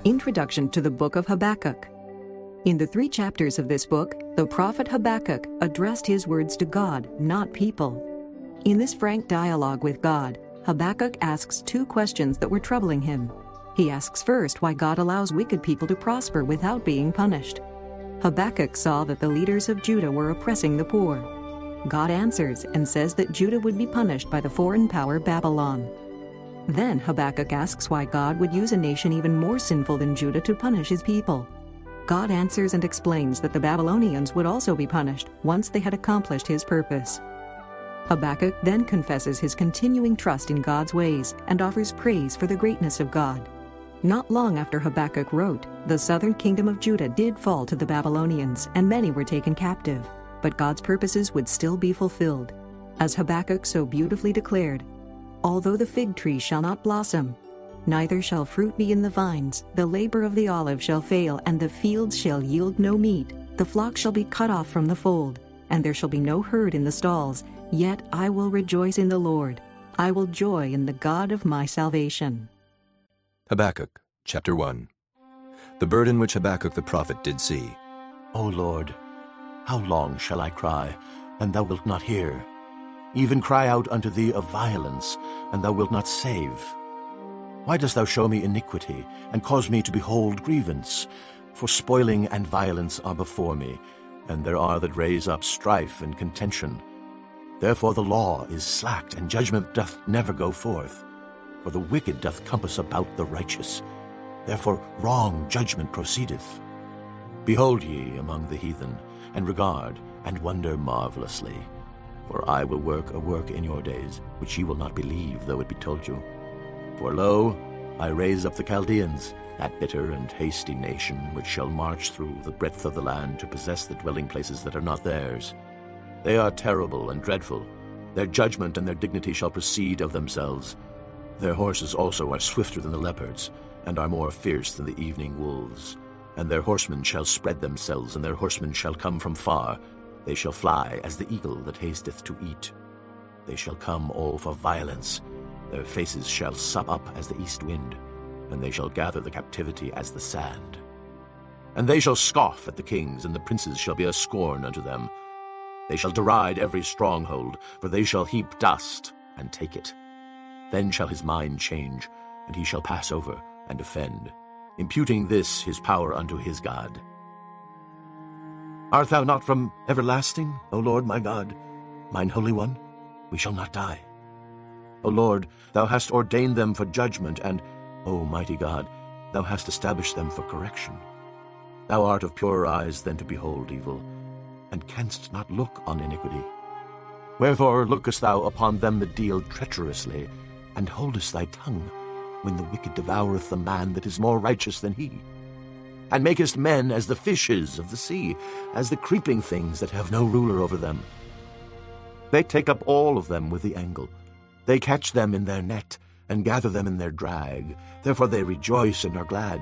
Introduction to the Book of Habakkuk. In the 3 chapters of this book, the prophet Habakkuk addressed his words to God, not people. In this frank dialogue with God, Habakkuk asks 2 questions that were troubling him. He asks first why God allows wicked people to prosper without being punished. Habakkuk saw that the leaders of Judah were oppressing the poor. God answers and says that Judah would be punished by the foreign power Babylon. Then Habakkuk asks why God would use a nation even more sinful than Judah to punish his people. God answers and explains that the Babylonians would also be punished once they had accomplished his purpose. Habakkuk then confesses his continuing trust in God's ways and offers praise for the greatness of God. Not long after Habakkuk wrote, the southern kingdom of Judah did fall to the Babylonians, and many were taken captive, but God's purposes would still be fulfilled. As Habakkuk so beautifully declared, "Although the fig tree shall not blossom, neither shall fruit be in the vines, the labor of the olive shall fail, and the fields shall yield no meat, the flock shall be cut off from the fold, and there shall be no herd in the stalls, yet I will rejoice in the Lord. I will joy in the God of my salvation." Habakkuk, chapter 1. The burden which Habakkuk the prophet did see. O Lord, how long shall I cry, and thou wilt not hear? Even cry out unto thee of violence, and thou wilt not save. Why dost thou show me iniquity, and cause me to behold grievance? For spoiling and violence are before me, and there are that raise up strife and contention. Therefore the law is slacked, and judgment doth never go forth. For the wicked doth compass about the righteous. Therefore wrong judgment proceedeth. Behold ye among the heathen, and regard, and wonder marvelously. For I will work a work in your days, which ye will not believe, though it be told you. For lo, I raise up the Chaldeans, that bitter and hasty nation, which shall march through the breadth of the land to possess the dwelling places that are not theirs. They are terrible and dreadful. Their judgment and their dignity shall proceed of themselves. Their horses also are swifter than the leopards, and are more fierce than the evening wolves. And their horsemen shall spread themselves, and their horsemen shall come from far. They shall fly as the eagle that hasteth to eat. They shall come all for violence. Their faces shall sup up as the east wind, and they shall gather the captivity as the sand. And they shall scoff at the kings, and the princes shall be a scorn unto them. They shall deride every stronghold, for they shall heap dust and take it. Then shall his mind change, and he shall pass over and offend, imputing this his power unto his God. Art thou not from everlasting, O Lord my God, mine Holy One? We shall not die. O Lord, thou hast ordained them for judgment, and, O mighty God, thou hast established them for correction. Thou art of purer eyes than to behold evil, and canst not look on iniquity. Wherefore lookest thou upon them that deal treacherously, and holdest thy tongue, when the wicked devoureth the man that is more righteous than he? And makest men as the fishes of the sea, as the creeping things that have no ruler over them. They take up all of them with the angle. They catch them in their net, and gather them in their drag. Therefore they rejoice and are glad.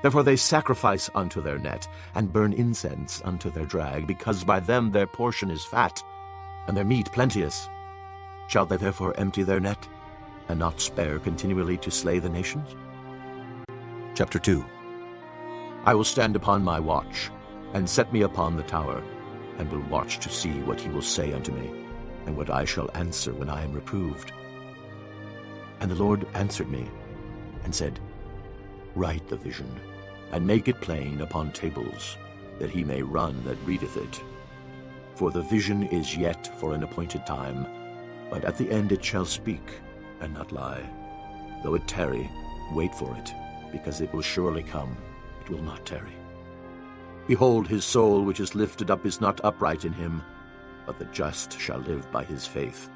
Therefore they sacrifice unto their net, and burn incense unto their drag, because by them their portion is fat, and their meat plenteous. Shall they therefore empty their net, and not spare continually to slay the nations? Chapter 2. I will stand upon my watch, and set me upon the tower, and will watch to see what he will say unto me, and what I shall answer when I am reproved. And the Lord answered me, and said, Write the vision, and make it plain upon tables, that he may run that readeth it. For the vision is yet for an appointed time, but at the end it shall speak, and not lie. Though it tarry, wait for it, because it will surely come. It will not tarry. Behold, his soul which is lifted up is not upright in him, but the just shall live by his faith.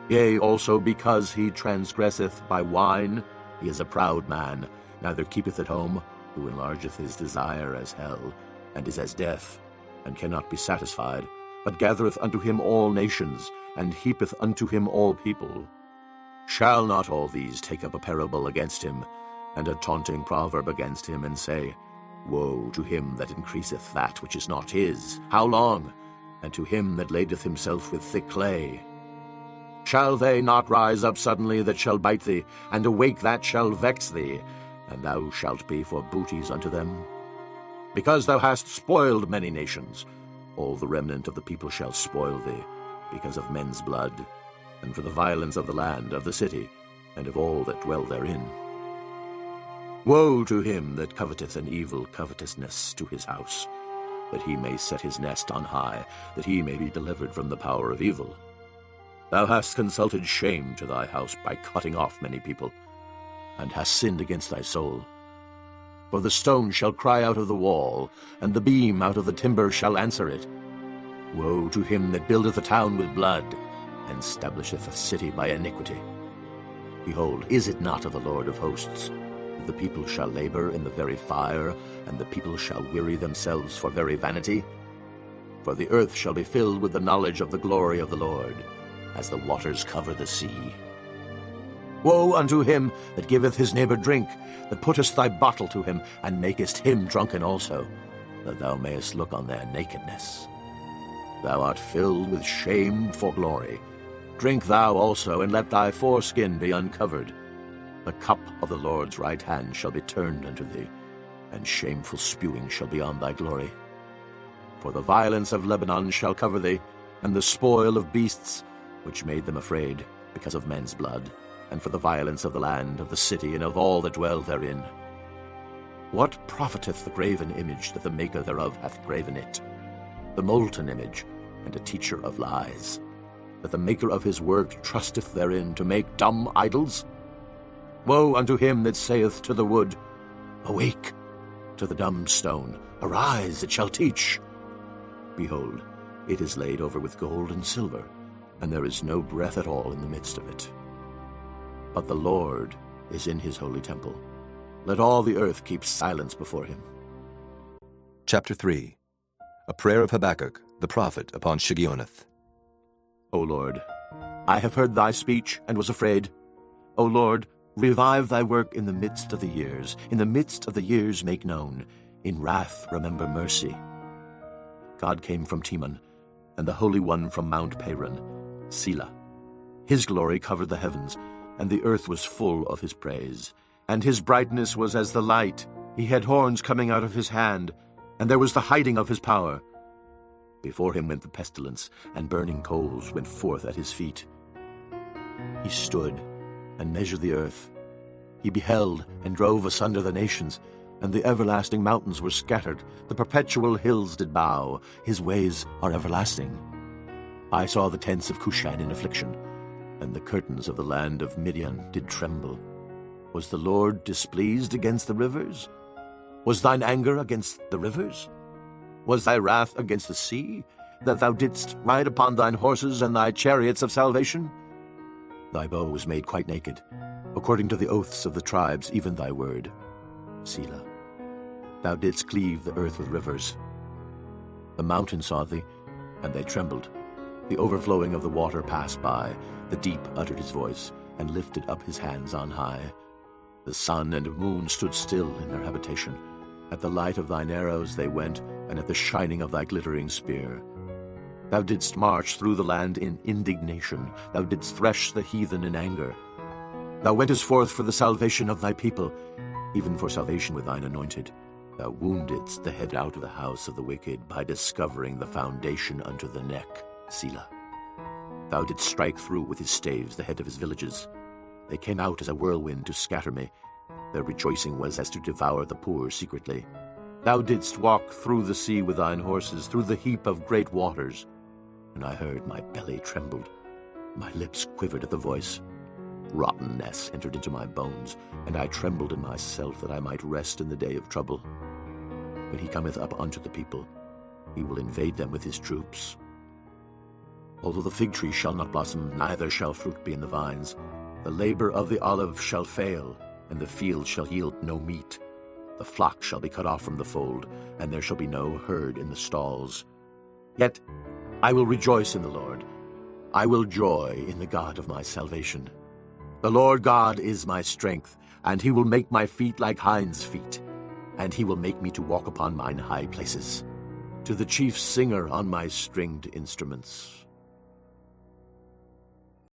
Yea, also because he transgresseth by wine, he is a proud man, neither keepeth at home, who enlargeth his desire as hell, and is as death, and cannot be satisfied, but gathereth unto him all nations, and heapeth unto him all people. Shall not all these take up a parable against him, and a taunting proverb against him, and say, Woe to him that increaseth that which is not his! How long? And to him that ladeth himself with thick clay. Shall they not rise up suddenly that shall bite thee, and awake that shall vex thee? and thou shalt be for booties unto them. Because thou hast spoiled many nations, all the remnant of the people shall spoil thee, because of men's blood, and for the violence of the land, of the city, and of all that dwell therein. Woe to him that coveteth an evil covetousness to his house, that he may set his nest on high, that he may be delivered from the power of evil. Thou hast consulted shame to thy house by cutting off many people, and hast sinned against thy soul. For the stone shall cry out of the wall, and the beam out of the timber shall answer it. Woe to him that buildeth a town with blood, and establisheth a city by iniquity. Behold, is it not of the Lord of hosts? The people shall labor in the very fire, and the people shall weary themselves for very vanity. For the earth shall be filled with the knowledge of the glory of the Lord, as the waters cover the sea. Woe unto him that giveth his neighbor drink, that puttest thy bottle to him, and makest him drunken also, that thou mayest look on their nakedness. Thou art filled with shame for glory. Drink thou also, and let thy foreskin be uncovered. The cup of the Lord's right hand shall be turned unto thee, and shameful spewing shall be on thy glory. For the violence of Lebanon shall cover thee, and the spoil of beasts, which made them afraid, because of men's blood, and for the violence of the land, of the city, and of all that dwell therein. What profiteth the graven image that the maker thereof hath graven it? The molten image, and a teacher of lies, that the maker of his work trusteth therein to make dumb idols? Woe unto him that saith to the wood, Awake! To the dumb stone, Arise, it shall teach. Behold, it is laid over with gold and silver, and there is no breath at all in the midst of it. But the Lord is in his holy temple. Let all the earth keep silence before him. Chapter 3. A prayer of Habakkuk, the prophet, upon Shigionoth. O Lord, I have heard thy speech, and was afraid. O Lord, revive thy work in the midst of the years. In the midst of the years make known. In wrath remember mercy. God came from Teman, and the Holy One from Mount Paran, Selah. His glory covered the heavens, and the earth was full of his praise. And his brightness was as the light. He had horns coming out of his hand, and there was the hiding of his power. Before him went the pestilence, and burning coals went forth at his feet. He stood and measured the earth. He beheld and drove asunder the nations, and the everlasting mountains were scattered. The perpetual hills did bow. His ways are everlasting. I saw the tents of Cushan in affliction, and the curtains of the land of Midian did tremble. Was the Lord displeased against the rivers? Was thine anger against the rivers? Was thy wrath against the sea, that thou didst ride upon thine horses and thy chariots of salvation? Thy bow was made quite naked, according to the oaths of the tribes, even thy word. Selah. Thou didst cleave the earth with rivers. The mountains saw thee, and they trembled. The overflowing of the water passed by. The deep uttered his voice, and lifted up his hands on high. The sun and moon stood still in their habitation. At the light of thine arrows they went, and at the shining of thy glittering spear. Thou didst march through the land in indignation. Thou didst thresh the heathen in anger. Thou wentest forth for the salvation of thy people, even for salvation with thine anointed. Thou woundedst the head out of the house of the wicked by discovering the foundation unto the neck. Selah. Thou didst strike through with his staves the head of his villages. They came out as a whirlwind to scatter me. Their rejoicing was as to devour the poor secretly. Thou didst walk through the sea with thine horses, through the heap of great waters. And I heard my belly trembled. My lips quivered at the voice. Rottenness entered into my bones, and I trembled in myself that I might rest in the day of trouble. When he cometh up unto the people, he will invade them with his troops. Although the fig tree shall not blossom, neither shall fruit be in the vines, the labor of the olive shall fail, and the field shall yield no meat. The flock shall be cut off from the fold, and there shall be no herd in the stalls. Yet I will rejoice in the Lord. I will joy in the God of my salvation. The Lord God is my strength, and he will make my feet like hinds' feet, and he will make me to walk upon mine high places. To the chief singer on my stringed instruments.